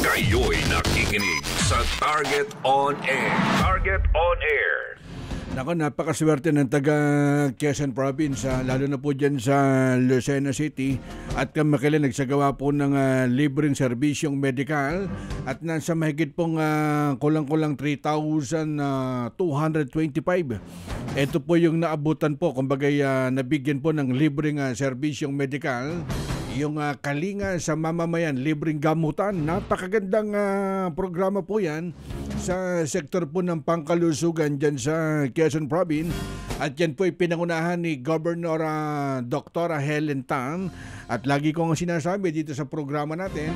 Kayo'y nakikinig sa Target On Air. Target On Air. Nako, napakaswerte ng taga Quezon Province, lalo na po dyan sa Lucena City at kamakailan nagsagawa po ng libreng serbisyong medikal at nasa mahigit pong kulang-kulang 3,225. Ito po yung naabutan po, kumbaga nabigyan po ng libreng serbisyong medikal. Yung kalinga sa mamamayan, libreng gamutan, napakagandang programa po yan sa sektor po ng pangkalusugan dyan sa Quezon Province. At yan po ay pinangunahan ni Governor Dr. Helen Tan. At lagi kong sinasabi dito sa programa natin,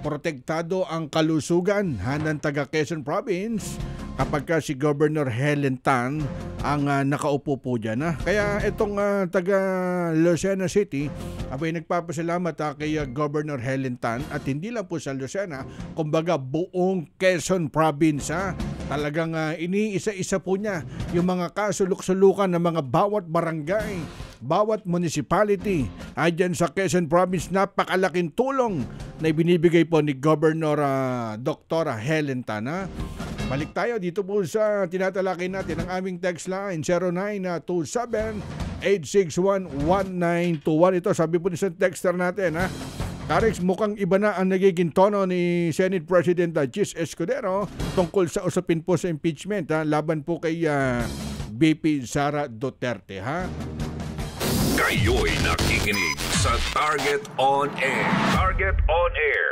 protektado ang kalusugan ng taga Quezon Province kapag ka si Governor Helen Tan ang nakaupo po dyan. Kaya itong taga Lucena City, abay nagpapasalamat kay Governor Helen Tan at hindi lang po sa Lucena, kumbaga buong Quezon Province. Talagang iniisa-isa po niya yung mga kasuluk-sulukan ng mga bawat barangay, bawat municipality dyan sa Quezon Province. Napakalaking tulong na ibinibigay po ni Governor Dr. Helen Tan. Balik tayo dito po sa tinatalakay natin ang aming text line 0927-861-1921. Ito sabi po ni sa texter natin, Karex, mukhang iba na ang nagiging tono ni Senate President Chis Escudero tungkol sa usapin po sa impeachment laban po kay BP Sara Duterte. Kayo'y nakikinig sa Target On Air. Target On Air.